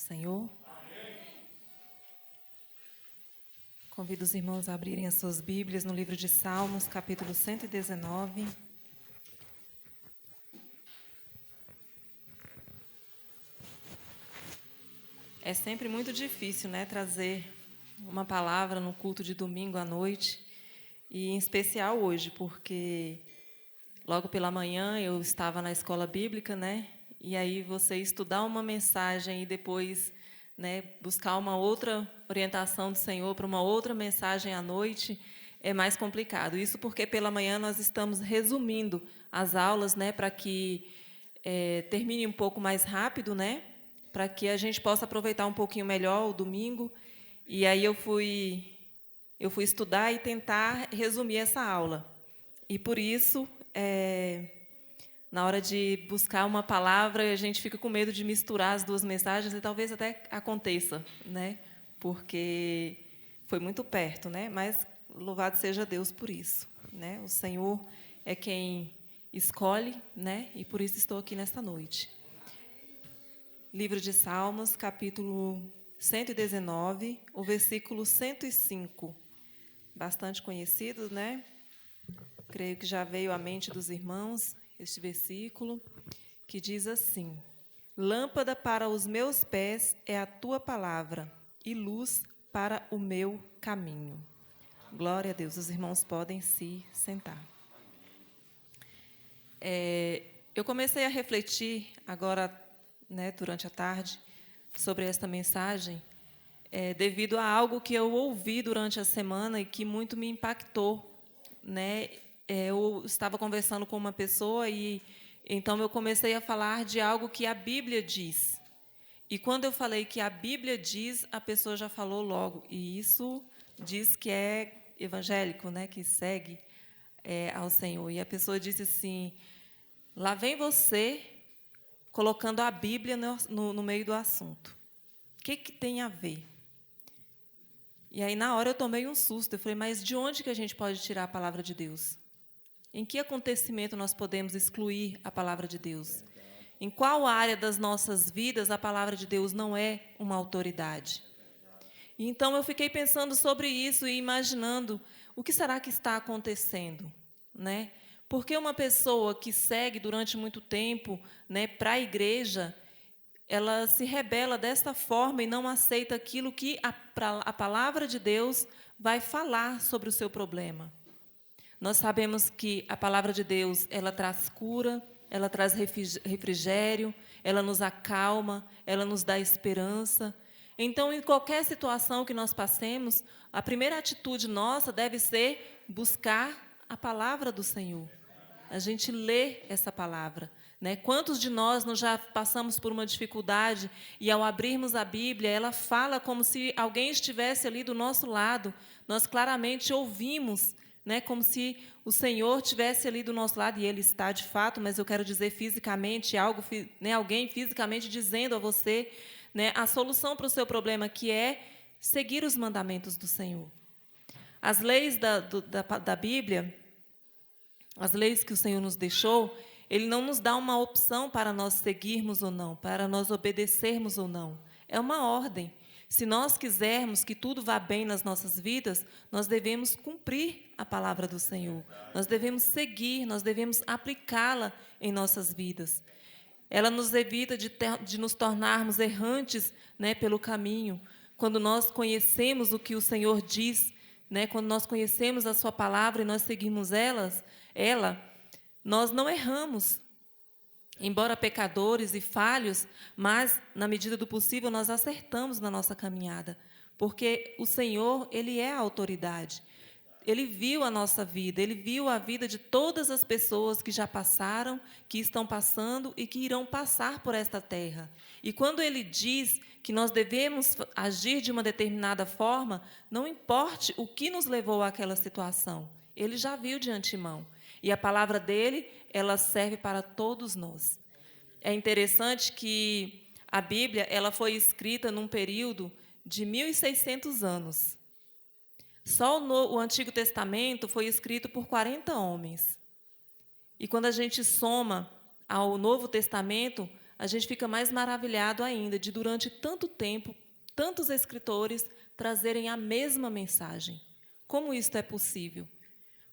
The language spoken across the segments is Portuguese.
Senhor. Convido os irmãos a abrirem as suas Bíblias no livro de Salmos, capítulo 119. É sempre muito difícil, trazer uma palavra no culto de domingo à noite, e em especial hoje, porque logo pela manhã eu estava na escola bíblica, e aí você estudar uma mensagem e depois buscar uma outra orientação do Senhor para uma outra mensagem à noite é mais complicado. Isso porque pela manhã nós estamos resumindo as aulas, para que termine um pouco mais rápido, para que a gente possa aproveitar um pouquinho melhor o domingo. E aí eu fui estudar e tentar resumir essa aula. E por isso, na hora de buscar uma palavra, a gente fica com medo de misturar as duas mensagens, e talvez até aconteça, porque foi muito perto, mas louvado seja Deus por isso. O Senhor é quem escolhe, e por isso estou aqui nesta noite. Livro de Salmos, capítulo 119, o versículo 105. Bastante conhecido, Creio que já veio à mente dos irmãos este versículo, que diz assim: Lâmpada para os meus pés é a tua palavra, e luz para o meu caminho. Glória a Deus. Os irmãos podem se sentar. Eu comecei a refletir agora, durante a tarde, sobre esta mensagem, devido a algo que eu ouvi durante a semana e que muito me impactou, Eu estava conversando com uma pessoa e então eu comecei a falar de algo que a Bíblia diz. E quando eu falei que a Bíblia diz, a pessoa já falou logo. E isso diz que é evangélico, que segue ao Senhor. E a pessoa disse assim: lá vem você colocando a Bíblia no meio do assunto. O que tem a ver? E aí, na hora, eu tomei um susto. Eu falei, mas de onde que a gente pode tirar a palavra de Deus? Em que acontecimento nós podemos excluir a palavra de Deus? Em qual área das nossas vidas a palavra de Deus não é uma autoridade? E então eu fiquei pensando sobre isso e imaginando o que será que está acontecendo, Porque uma pessoa que segue durante muito tempo, para a igreja, ela se rebela desta forma e não aceita aquilo que a palavra de Deus vai falar sobre o seu problema. Nós sabemos que a palavra de Deus, ela traz cura, ela traz refrigério, ela nos acalma, ela nos dá esperança. Então, em qualquer situação que nós passemos, a primeira atitude nossa deve ser buscar a palavra do Senhor. A gente lê essa palavra. Quantos de nós não já passamos por uma dificuldade e, ao abrirmos a Bíblia, ela fala como se alguém estivesse ali do nosso lado. Nós claramente ouvimos, como se o Senhor estivesse ali do nosso lado, e Ele está de fato, mas eu quero dizer fisicamente, alguém fisicamente dizendo a você a solução para o seu problema, que é seguir os mandamentos do Senhor. As leis da Bíblia, as leis que o Senhor nos deixou, Ele não nos dá uma opção para nós seguirmos ou não, para nós obedecermos ou não. É uma ordem. Se nós quisermos que tudo vá bem nas nossas vidas, nós devemos cumprir a palavra do Senhor. Nós devemos seguir, nós devemos aplicá-la em nossas vidas. Ela nos evita de nos tornarmos errantes, pelo caminho. Quando nós conhecemos o que o Senhor diz, quando nós conhecemos a sua palavra e nós seguimos ela, nós não erramos. Embora pecadores e falhos, mas, na medida do possível, nós acertamos na nossa caminhada. Porque o Senhor, Ele é a autoridade. Ele viu a nossa vida, Ele viu a vida de todas as pessoas que já passaram, que estão passando e que irão passar por esta terra. E quando Ele diz que nós devemos agir de uma determinada forma, não importe o que nos levou àquela situação, Ele já viu de antemão. E a palavra dele, ela serve para todos nós. É interessante que a Bíblia, ela foi escrita num período de 1.600 anos. Só o Antigo Testamento foi escrito por 40 homens. E quando a gente soma ao Novo Testamento, a gente fica mais maravilhado ainda de, durante tanto tempo, tantos escritores trazerem a mesma mensagem. Como isso é possível?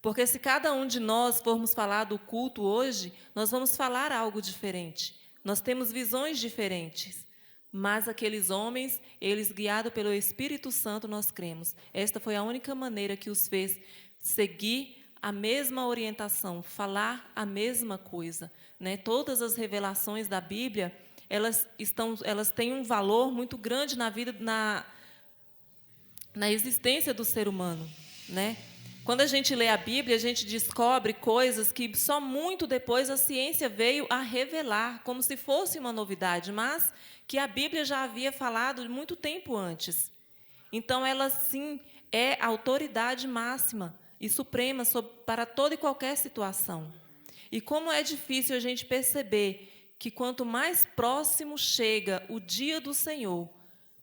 Porque se cada um de nós formos falar do culto hoje, nós vamos falar algo diferente. Nós temos visões diferentes. Mas aqueles homens, eles guiados pelo Espírito Santo, nós cremos. Esta foi a única maneira que os fez seguir a mesma orientação, falar a mesma coisa, né? Todas as revelações da Bíblia, elas têm um valor muito grande na vida, na existência do ser humano, né? Quando a gente lê a Bíblia, a gente descobre coisas que só muito depois a ciência veio a revelar, como se fosse uma novidade, mas que a Bíblia já havia falado muito tempo antes. Então, ela, sim, é a autoridade máxima e suprema para toda e qualquer situação. E como é difícil a gente perceber que quanto mais próximo chega o dia do Senhor,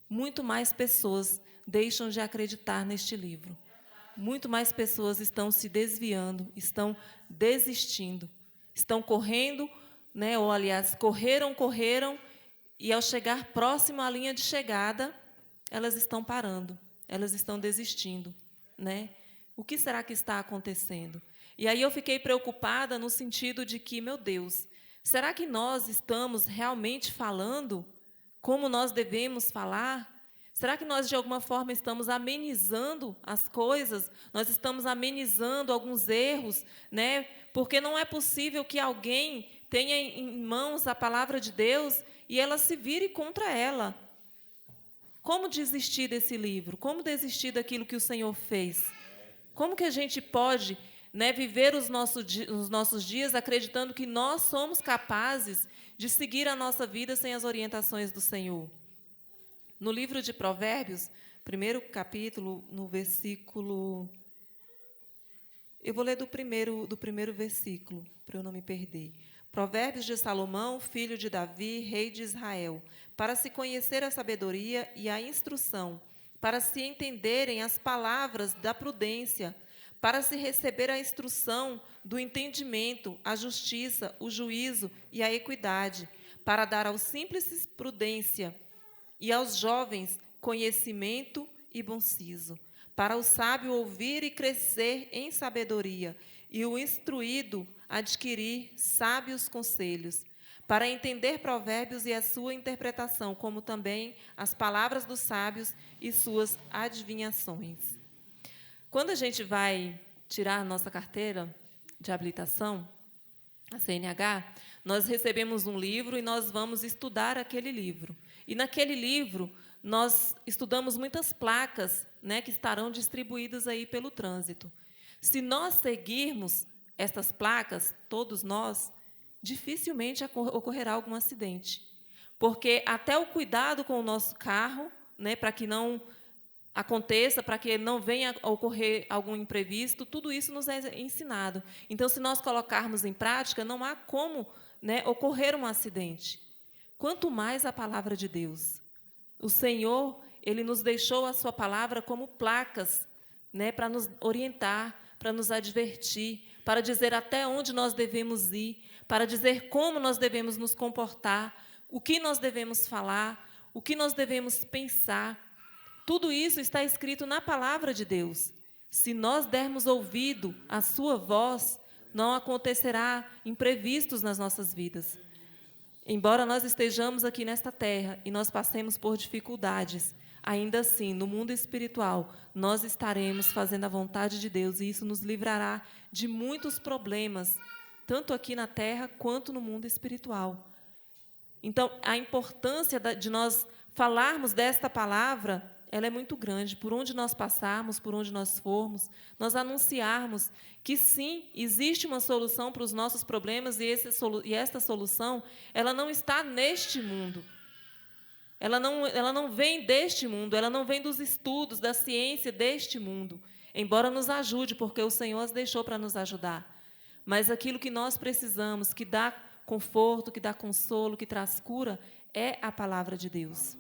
muito mais pessoas deixam de acreditar neste livro. Muito mais pessoas estão se desviando, estão desistindo, estão correndo, né? Ou, aliás, correram, e ao chegar próximo à linha de chegada, elas estão parando, elas estão desistindo, né? O que será que está acontecendo? E aí eu fiquei preocupada no sentido de que, meu Deus, será que nós estamos realmente falando como nós devemos falar? Será que nós, de alguma forma, estamos amenizando as coisas? Nós estamos amenizando alguns erros, né? Porque não é possível que alguém tenha em mãos a palavra de Deus e ela se vire contra ela. Como desistir desse livro? Como desistir daquilo que o Senhor fez? Como que a gente pode, né, viver os nossos dias acreditando que nós somos capazes de seguir a nossa vida sem as orientações do Senhor? No livro de Provérbios, primeiro capítulo, no versículo... Eu vou ler do primeiro versículo, para eu não me perder. Provérbios de Salomão, filho de Davi, rei de Israel, para se conhecer a sabedoria e a instrução, para se entenderem as palavras da prudência, para se receber a instrução do entendimento, a justiça, o juízo e a equidade, para dar aos simples prudência e aos jovens conhecimento e bom siso, para o sábio ouvir e crescer em sabedoria, e o instruído adquirir sábios conselhos, para entender provérbios e a sua interpretação, como também as palavras dos sábios e suas adivinhações. Quando a gente vai tirar a nossa carteira de habilitação, a CNH, nós recebemos um livro e nós vamos estudar aquele livro. E naquele livro, nós estudamos muitas placas, né, que estarão distribuídas aí pelo trânsito. Se nós seguirmos estas placas, todos nós, dificilmente ocorrerá algum acidente. Porque até o cuidado com o nosso carro, né, para que não aconteça, para que não venha a ocorrer algum imprevisto, tudo isso nos é ensinado. Então, se nós colocarmos em prática, não há como, né, ocorrer um acidente. Quanto mais a palavra de Deus. O Senhor, Ele nos deixou a sua palavra como placas, né, para nos orientar, para nos advertir, para dizer até onde nós devemos ir, para dizer como nós devemos nos comportar, o que nós devemos falar, o que nós devemos pensar. Tudo isso está escrito na palavra de Deus. Se nós dermos ouvido à sua voz, não acontecerá imprevistos nas nossas vidas. Embora nós estejamos aqui nesta terra e nós passemos por dificuldades, ainda assim, no mundo espiritual, nós estaremos fazendo a vontade de Deus e isso nos livrará de muitos problemas, tanto aqui na terra quanto no mundo espiritual. Então, a importância de nós falarmos desta palavra, ela é muito grande. Por onde nós passarmos, por onde nós formos, nós anunciarmos que, sim, existe uma solução para os nossos problemas e esta solução, ela não está neste mundo. Ela não vem deste mundo, ela não vem dos estudos, da ciência deste mundo, embora nos ajude, porque o Senhor as deixou para nos ajudar. Mas aquilo que nós precisamos, que dá conforto, que dá consolo, que traz cura, é a palavra de Deus.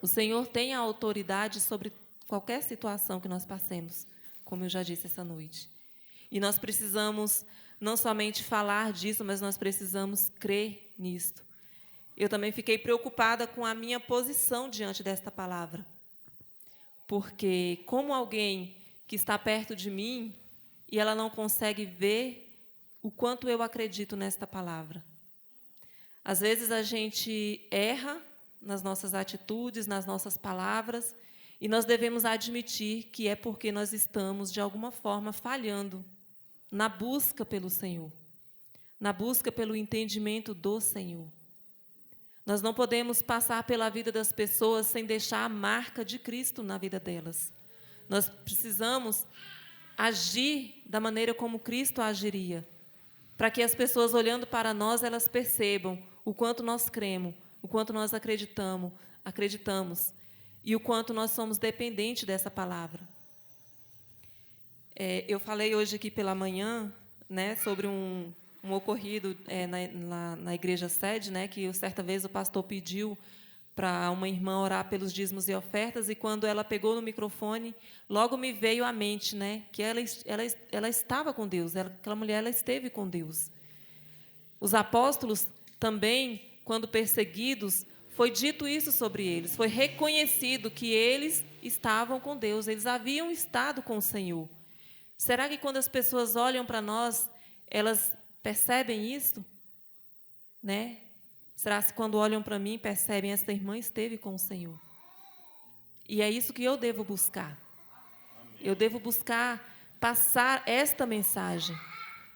O Senhor tem a autoridade sobre qualquer situação que nós passemos, como eu já disse essa noite. E nós precisamos não somente falar disso, mas nós precisamos crer nisto. eu também fiquei preocupada com a minha posição diante desta palavra. Porque, como alguém que está perto de mim e ela não consegue ver o quanto eu acredito nesta palavra. Às vezes a gente erra nas nossas atitudes, nas nossas palavras, e nós devemos admitir que é porque nós estamos, de alguma forma, falhando na busca pelo Senhor, na busca pelo entendimento do Senhor. Nós não podemos passar pela vida das pessoas sem deixar a marca de Cristo na vida delas. Nós precisamos agir da maneira como Cristo agiria, para que as pessoas, olhando para nós, elas percebam o quanto nós cremos, o quanto nós acreditamos e o quanto nós somos dependentes dessa palavra. Eu falei hoje aqui pela manhã, né, sobre um ocorrido na igreja sede, né, que certa vez o pastor pediu para uma irmã orar pelos dízimos e ofertas, e quando ela pegou no microfone, logo me veio à mente, né, que ela estava com Deus, aquela mulher ela esteve com Deus. Os apóstolos também, quando perseguidos, foi dito isso sobre eles, foi reconhecido que eles estavam com Deus, eles haviam estado com o Senhor. Será que quando as pessoas olham para nós, elas percebem isso? Né? Será que quando olham para mim, percebem, essa irmã esteve com o Senhor? E é isso que eu devo buscar. Eu devo buscar passar esta mensagem,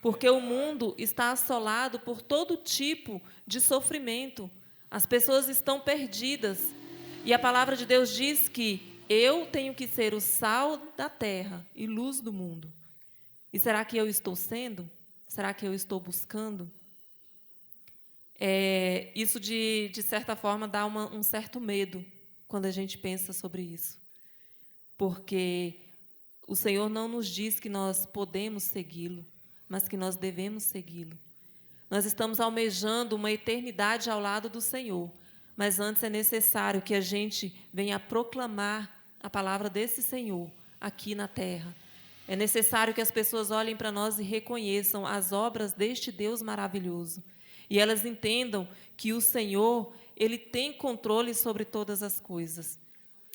porque o mundo está assolado por todo tipo de sofrimento. As pessoas estão perdidas. E a palavra de Deus diz que eu tenho que ser o sal da terra e luz do mundo. E será que eu estou sendo? Será que eu estou buscando? Isso, de certa forma, dá um certo medo quando a gente pensa sobre isso. Porque o Senhor não nos diz que nós podemos segui-lo, mas que nós devemos segui-lo. Nós estamos almejando uma eternidade ao lado do Senhor, mas antes é necessário que a gente venha proclamar a palavra desse Senhor aqui na terra. É necessário que as pessoas olhem para nós e reconheçam as obras deste Deus maravilhoso. E elas entendam que o Senhor, Ele tem controle sobre todas as coisas.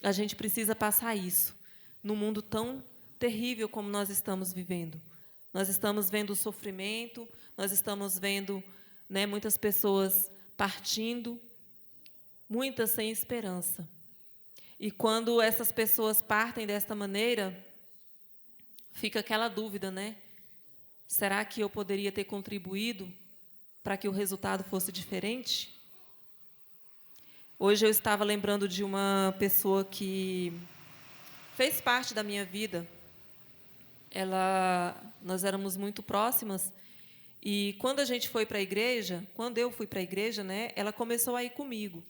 A gente precisa passar isso num mundo tão terrível como nós estamos vivendo. Nós estamos vendo o sofrimento, nós estamos vendo, né, muitas pessoas partindo, muitas sem esperança. E quando essas pessoas partem desta maneira, fica aquela dúvida, né? Será que eu poderia ter contribuído para que o resultado fosse diferente? Hoje eu estava lembrando de uma pessoa que fez parte da minha vida. Nós éramos muito próximas, e quando a gente foi para a igreja, quando eu fui para a igreja, né, ela começou a ir comigo.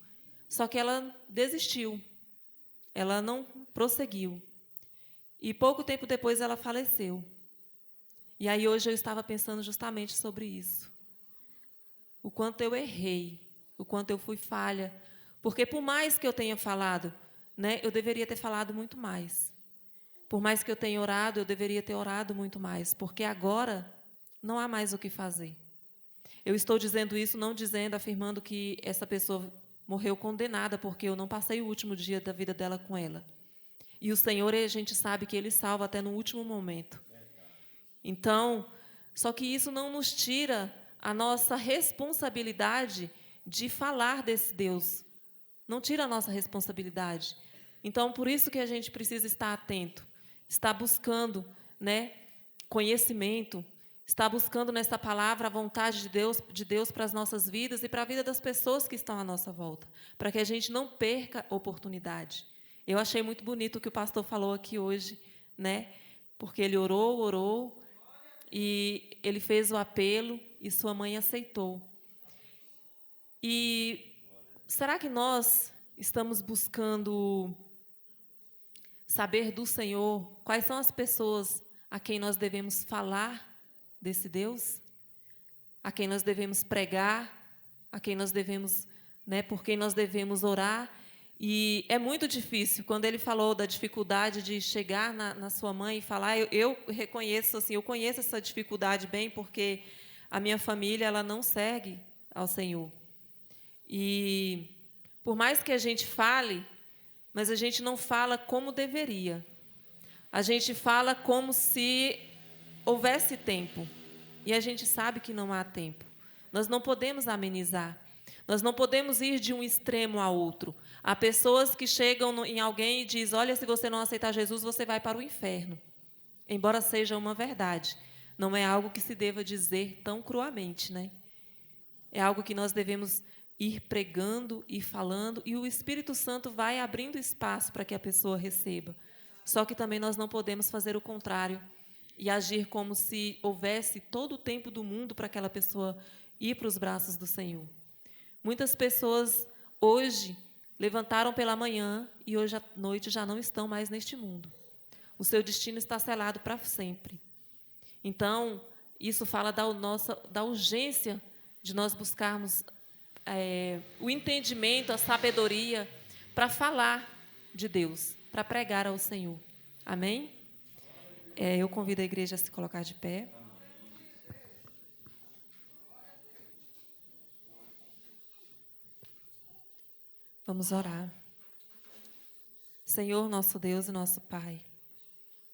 Só que ela desistiu. Ela não prosseguiu. E pouco tempo depois ela faleceu. E aí hoje eu estava pensando justamente sobre isso. O quanto eu errei, o quanto eu fui falha. Porque por mais que eu tenha falado, né, eu deveria ter falado muito mais. Por mais que eu tenha orado, eu deveria ter orado muito mais. Porque agora não há mais o que fazer. Eu estou dizendo isso, não afirmando que essa pessoa morreu condenada, porque eu não passei o último dia da vida dela com ela. E o Senhor, a gente sabe que Ele salva até no último momento. Então, só que isso não nos tira a nossa responsabilidade de falar desse Deus. Não tira a nossa responsabilidade. Então, por isso que a gente precisa estar atento, estar buscando, né, conhecimento, estar buscando nessa palavra a vontade de Deus para as nossas vidas e para a vida das pessoas que estão à nossa volta, para que a gente não perca oportunidade. Eu achei muito bonito o que o pastor falou aqui hoje, né? Porque ele orou, e ele fez o apelo e sua mãe aceitou. E será que nós estamos buscando saber do Senhor quais são as pessoas a quem nós devemos falar desse Deus? A quem nós devemos pregar? A quem nós devemos, né, por quem nós devemos orar? E é muito difícil, quando ele falou da dificuldade de chegar na sua mãe e falar, eu reconheço, assim, eu conheço essa dificuldade bem, porque a minha família ela não segue ao Senhor. E por mais que a gente fale, mas a gente não fala como deveria. A gente fala como se houvesse tempo. E a gente sabe que não há tempo. Nós não podemos amenizar. Nós não podemos ir de um extremo a outro. Há pessoas que chegam em alguém e dizem: olha, se você não aceitar Jesus, você vai para o inferno. Embora seja uma verdade, não é algo que se deva dizer tão cruamente, né? É algo que nós devemos ir pregando e falando, e o Espírito Santo vai abrindo espaço para que a pessoa receba. Só que também nós não podemos fazer o contrário e agir como se houvesse todo o tempo do mundo para aquela pessoa ir para os braços do Senhor. Muitas pessoas hoje levantaram pela manhã e hoje à noite já não estão mais neste mundo. O seu destino está selado para sempre. Então, isso fala da urgência de nós buscarmos o entendimento, a sabedoria para falar de Deus, para pregar ao Senhor. Amém? Eu convido a igreja a se colocar de pé. Vamos orar. Senhor, nosso Deus e nosso Pai,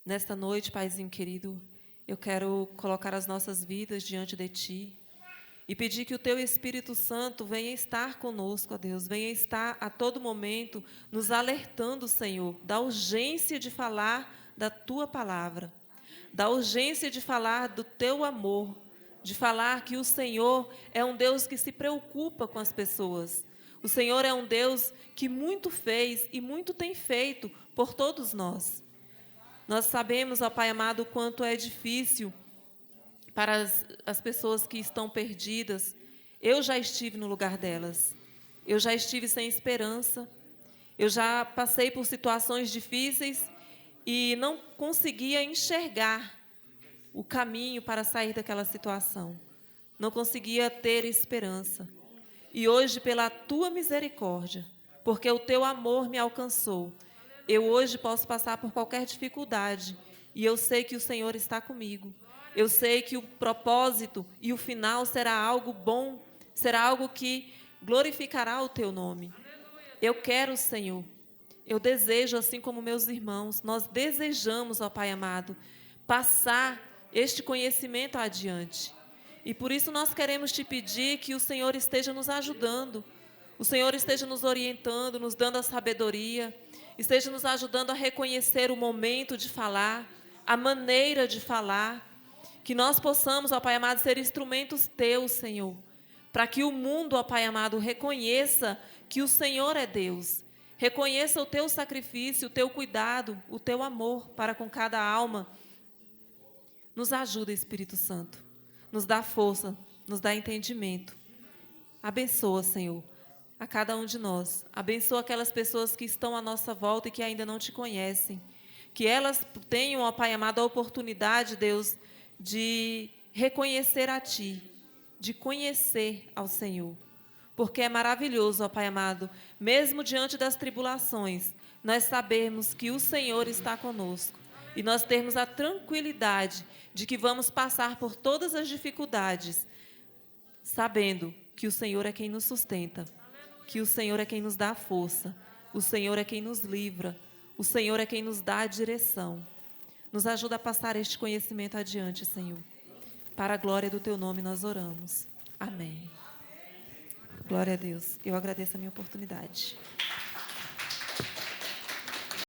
nesta noite, Paizinho querido, eu quero colocar as nossas vidas diante de Ti e pedir que o Teu Espírito Santo venha estar conosco, ó Deus, venha estar a todo momento nos alertando, Senhor, da urgência de falar da Tua palavra, da urgência de falar do Teu amor, de falar que o Senhor é um Deus que se preocupa com as pessoas. O Senhor é um Deus que muito fez e muito tem feito por todos nós. Nós sabemos, ó Pai amado, o quanto é difícil para as pessoas que estão perdidas. Eu já estive no lugar delas. Eu já estive sem esperança. Eu já passei por situações difíceis e não conseguia enxergar o caminho para sair daquela situação. Não conseguia ter esperança. E hoje, pela Tua misericórdia, porque o Teu amor me alcançou, eu hoje posso passar por qualquer dificuldade e eu sei que o Senhor está comigo. Eu sei que o propósito e o final será algo bom, será algo que glorificará o Teu nome. Eu quero, Senhor, eu desejo, assim como meus irmãos, nós desejamos, ó Pai amado, passar este conhecimento adiante. E por isso nós queremos Te pedir que o Senhor esteja nos ajudando, o Senhor esteja nos orientando, nos dando a sabedoria, esteja nos ajudando a reconhecer o momento de falar, a maneira de falar, que nós possamos, ó Pai amado, ser instrumentos Teus, Senhor, para que o mundo, ó Pai amado, reconheça que o Senhor é Deus, reconheça o Teu sacrifício, o Teu cuidado, o Teu amor para com cada alma. Nos ajuda, Espírito Santo. Nos dá força, nos dá entendimento. Abençoa, Senhor, a cada um de nós. Abençoa aquelas pessoas que estão à nossa volta e que ainda não Te conhecem. Que elas tenham, ó Pai amado, a oportunidade, Deus, de reconhecer a Ti, de conhecer ao Senhor. Porque é maravilhoso, ó Pai amado, mesmo diante das tribulações, nós sabemos que o Senhor está conosco. E nós termos a tranquilidade de que vamos passar por todas as dificuldades, sabendo que o Senhor é quem nos sustenta, que o Senhor é quem nos dá a força, o Senhor é quem nos livra, o Senhor é quem nos dá a direção. Nos ajuda a passar este conhecimento adiante, Senhor. Para a glória do Teu nome nós oramos. Amém. Glória a Deus. Eu agradeço a minha oportunidade.